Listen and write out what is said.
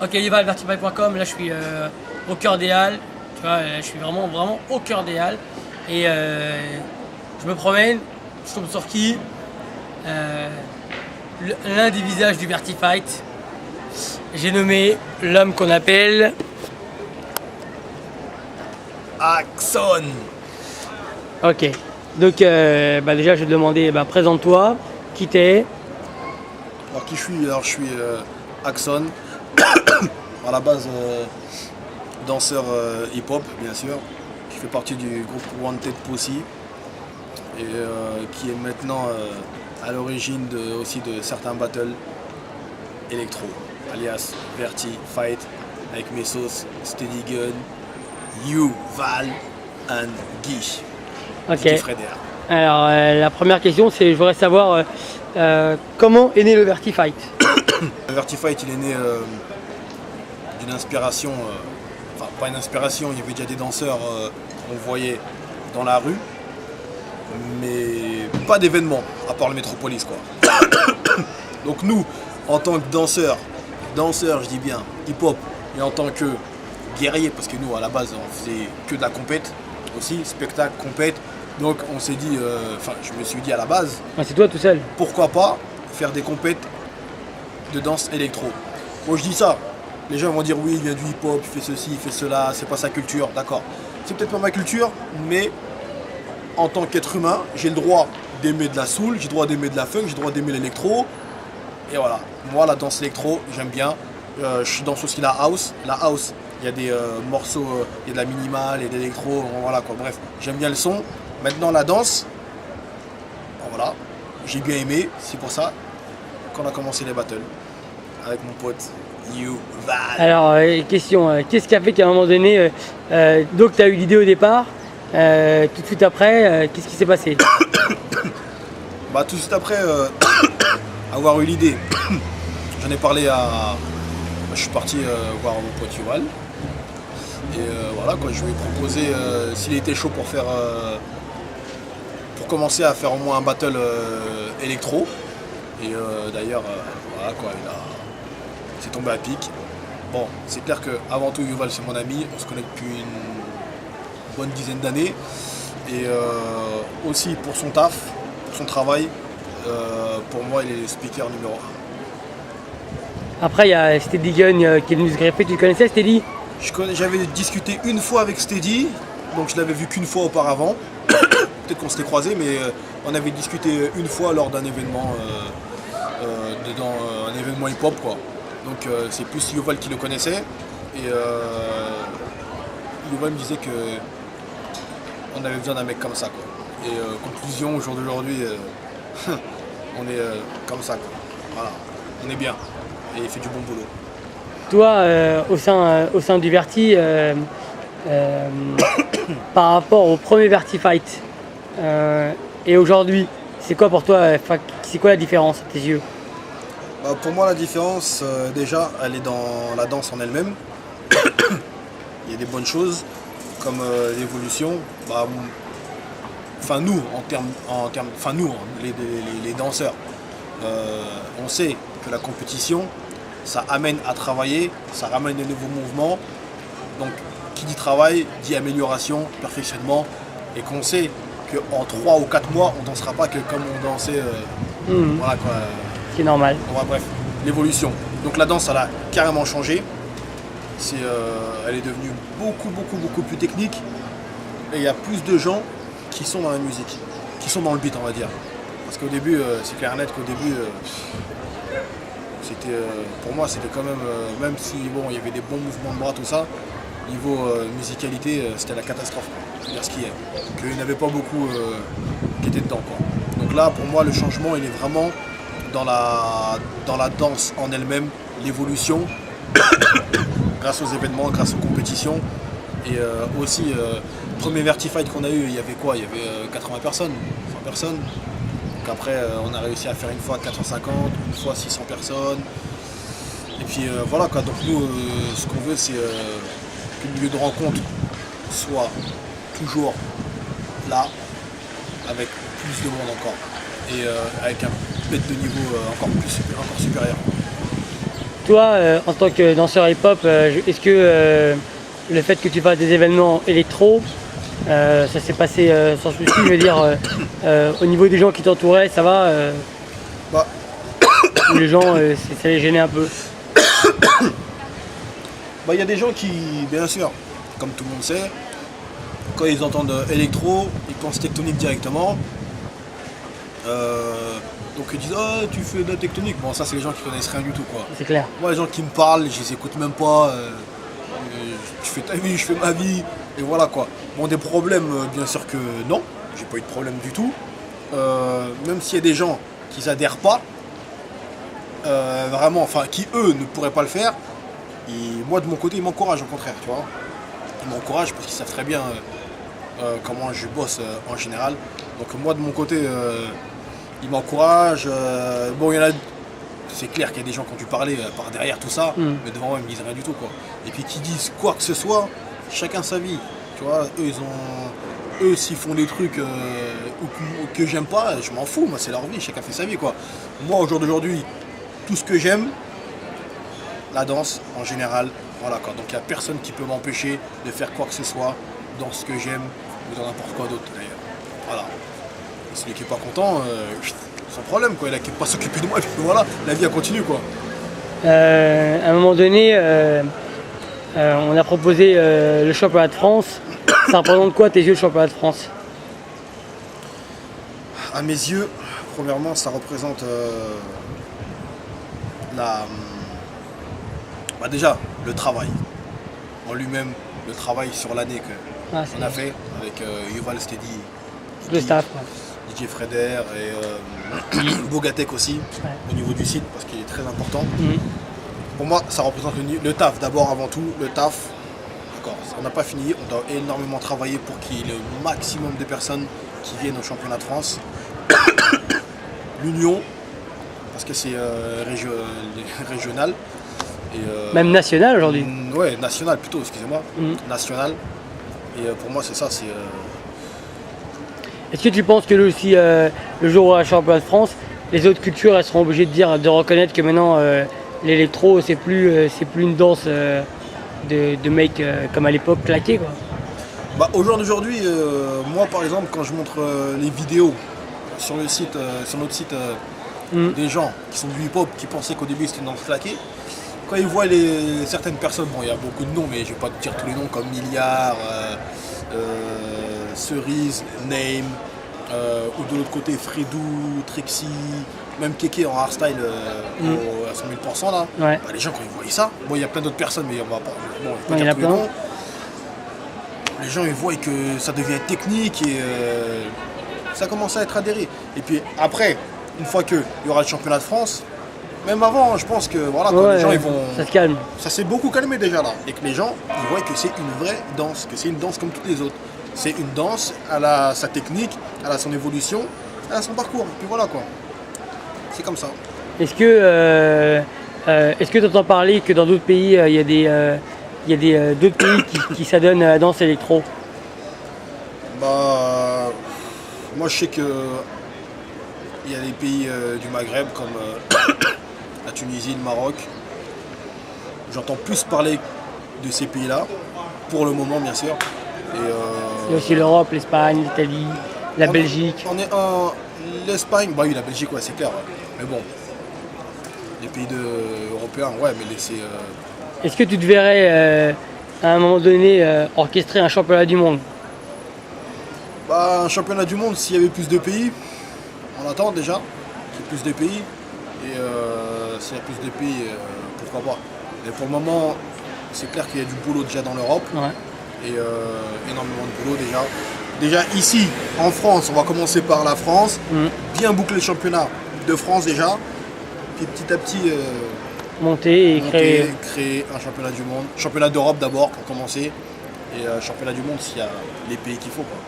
Ok, Vertify.com, là je suis au cœur des Halles, tu vois, là, je suis vraiment au cœur des Halles. Et je me promène, je tombe sur qui l'un des visages du Vertifight. J'ai nommé l'homme qu'on appelle Axon. Ok, donc déjà je vais te demander, présente-toi, qui t'es. Alors qui je suis? Alors je suis Axon. À la base danseur hip-hop bien sûr, qui fait partie du groupe Wanted Pussy et qui est maintenant à l'origine aussi de certains battles électro, alias Verti Fight avec mes sauces Steady Gun, You, Val and Guy. Ok. Guy Freder. Alors la première question c'est, je voudrais savoir comment est né le Vertifight. Le Verti Fight il est né d'une inspiration, enfin pas une inspiration, il y avait déjà des danseurs qu'on voyait dans la rue, mais pas d'événements, à part le Métropolis quoi. Donc nous, en tant que danseurs je dis bien hip-hop, et en tant que guerriers, parce que nous à la base on faisait que de la compète aussi, spectacle, compète, donc on s'est dit, je me suis dit à la base, C'est toi tout seul. pourquoi pas faire des compètes de danse électro. Moi je dis ça, les gens vont dire oui il vient du hip-hop, il fait ceci, il fait cela, c'est pas sa culture, d'accord. C'est peut-être pas ma culture, mais en tant qu'être humain, j'ai le droit d'aimer de la soul, j'ai le droit d'aimer de la funk, j'ai le droit d'aimer l'électro. Et voilà, moi la danse électro, j'aime bien. Je danse aussi la house. La house, il y a des morceaux, il y a de la minimale, il y a de l'électro, voilà quoi, bref, j'aime bien le son. Maintenant la danse, voilà, j'ai bien aimé, c'est pour ça qu'on a commencé les battles avec mon pote You Val. Alors question, qu'est-ce qui a fait qu'à un moment donné, donc tu as eu l'idée au départ, tout de suite après, qu'est-ce qui s'est passé? Tout de suite après avoir eu l'idée, j'en ai parlé à... Je suis parti voir mon pote Yuval. Et voilà quoi, je lui ai proposé s'il était chaud pour faire... pour commencer à faire au moins un battle électro. Et d'ailleurs, voilà quoi, c'est tombé à pic. Bon, c'est clair qu'avant tout Yuval c'est mon ami, on se connaît depuis une bonne dizaine d'années. Et aussi pour son taf, pour son travail, pour moi il est le speaker numéro 1. Après il y a Steady Gun qui est venu se greffer, tu le connaissais Steady? J'avais discuté une fois avec Steady, donc je l'avais vu qu'une fois auparavant. Peut-être qu'on s'était croisés, mais on avait discuté une fois lors d'un événement, un événement hip-hop quoi. Donc c'est plus Yuval qui le connaissait. Et Yuval me disait que on avait besoin d'un mec comme ça quoi. Et conclusion, au jour d'aujourd'hui, on est comme ça quoi. Voilà, on est bien. Et il fait du bon boulot. Toi, au sein du Verti, par rapport au premier Vertifight et aujourd'hui, c'est quoi pour toi, c'est quoi la différence à tes yeux? Pour moi la différence, déjà, elle est dans la danse en elle-même. Il y a des bonnes choses, comme l'évolution. Nous, les danseurs, on sait que la compétition, ça amène à travailler, ça ramène de nouveaux mouvements. Donc, qui dit travail, dit amélioration, perfectionnement. Et qu'on sait qu'en 3 ou 4 mois, on ne dansera pas que comme on dansait. Voilà quoi. C'est normal. Bref, l'évolution. Donc la danse, elle a carrément changé. Elle est devenue beaucoup plus technique. Et il y a plus de gens qui sont dans la musique, qui sont dans le beat, on va dire. Parce qu'au début, c'est clair et net qu'au début, pour moi, c'était quand même si bon, il y avait des bons mouvements de bras, tout ça, niveau musicalité, c'était la catastrophe. Je veux dire ce qu'il y a. Qu'il n'y en avait pas beaucoup qui étaient dedans, quoi. Donc là, pour moi, le changement, il est vraiment dans la danse en elle-même, l'évolution, grâce aux événements, grâce aux compétitions. Et aussi, premier Vertifight qu'on a eu, il y avait quoi? Il y avait 80 personnes, 100 personnes. Donc après, on a réussi à faire une fois 450, une fois 600 personnes. Et puis voilà quoi. Donc nous, ce qu'on veut, c'est que le lieu de rencontre soit toujours là, avec plus de monde encore. Et avec un bête de niveau encore supérieur. toi, en tant que danseur hip-hop, est-ce que le fait que tu fasses des événements électro, ça s'est passé sans souci, je veux dire, au niveau des gens qui t'entouraient, ça va Bah, ou les gens, ça les gênait un peu? il y a des gens qui, bien sûr, comme tout le monde sait, quand ils entendent électro, ils pensent tectonique directement. Donc ils disent ah tu fais de la tectonique. Bon ça c'est les gens qui connaissent rien du tout quoi. C'est clair. Moi les gens qui me parlent, je les écoute même pas. Tu fais ta vie, je fais ma vie. Et voilà quoi. Bon des problèmes, bien sûr que non. J'ai pas eu de problème du tout. Même s'il y a des gens qui adhèrent pas, vraiment, enfin qui eux ne pourraient pas le faire, moi de mon côté ils m'encouragent au contraire, tu vois. Ils m'encouragent parce qu'ils savent très bien comment je bosse en général. Donc moi de mon côté ils m'encouragent. Bon il y en a, c'est clair qu'il y a des gens qui ont dû parler par derrière tout ça, mais devant moi ils me disent rien du tout quoi. Et puis qui disent quoi que ce soit, chacun sa vie. Tu vois, eux s'ils font des trucs que j'aime pas, je m'en fous, moi c'est leur vie, chacun fait sa vie quoi. Moi au jour d'aujourd'hui, tout ce que j'aime, la danse en général, voilà quoi. Donc il n'y a personne qui peut m'empêcher de faire quoi que ce soit dans ce que j'aime ou dans n'importe quoi d'autre d'ailleurs. Voilà. Et celui qui n'est pas content, sans problème quoi, il n'a qu'à pas s'occuper de moi et puis voilà, la vie elle continue quoi. À un moment donné, on a proposé le championnat de France. Ça représente quoi tes yeux le championnat de France? À mes yeux, premièrement, ça représente déjà le travail en lui-même, le travail sur l'année qu'on a fait avec Yuval Stedi, le staff, DJ Freder et Bogatek aussi, au niveau du site parce qu'il est très important. Pour moi, ça représente le taf d'abord avant tout, le taf. On n'a pas fini, on doit énormément travailler pour qu'il y ait le maximum de personnes qui viennent au championnat de France. L'union, parce que c'est régional. Et, même national aujourd'hui. Ouais, national plutôt, excusez-moi. National. Et pour moi, c'est ça. Est-ce que tu penses que aussi, le jour où on a le championnat de France, les autres cultures elles seront obligées de reconnaître que maintenant l'électro c'est plus une danse de mecs comme à l'époque claqués quoi? Bah, au jour d'aujourd'hui, moi par exemple, quand je montre les vidéos sur notre site, des gens qui sont du hip-hop qui pensaient qu'au début c'était une danse claquée, quand ils voient certaines personnes, bon il y a beaucoup de noms mais je vais pas te dire tous les noms comme Milliard, Cerise, Name, ou de l'autre côté Fredou, Trixie, même Kéké en hardstyle à 100 000% là, ouais. Bah, les gens quand ils voient ça, bon il y a plein d'autres personnes mais on va pas, il y en a plein. Les gens ils voient que ça devient technique et ça commence à être adhéré. Et puis après, une fois qu'il y aura le championnat de France, même avant, je pense que voilà, quand les gens ils vont. Ça se calme. Ça s'est beaucoup calmé déjà là. Et que les gens ils voient que c'est une vraie danse, que c'est une danse comme toutes les autres. C'est une danse, elle a sa technique, elle a son évolution, elle a son parcours. Et puis voilà quoi. C'est comme ça. Est-ce que tu entends parler que dans d'autres pays, il y a d'autres pays qui s'adonnent à la danse électro? Bah, moi je sais que il y a des pays du Maghreb comme la Tunisie, le Maroc. J'entends plus parler de ces pays-là, pour le moment bien sûr. Il y a aussi l'Europe, l'Espagne, l'Italie, la Belgique. L'Espagne, bah oui la Belgique ouais c'est clair. Ouais. Mais bon, les pays européens, ouais mais c'est... Est-ce que tu te verrais à un moment donné orchestrer un championnat du monde? Bah, un championnat du monde, s'il y avait plus de pays, on attend déjà qu'il y ait plus de pays. Et s'il y a plus de pays, pourquoi pas. Mais pour le moment, c'est clair qu'il y a du boulot déjà dans l'Europe. Ouais. Et énormément de boulot déjà. Déjà ici, en France, on va commencer par la France. Bien boucler le championnat de France déjà. Puis petit à petit... monter et créer un championnat du monde. Championnat d'Europe d'abord pour commencer. Et championnat du monde s'il y a les pays qu'il faut quoi.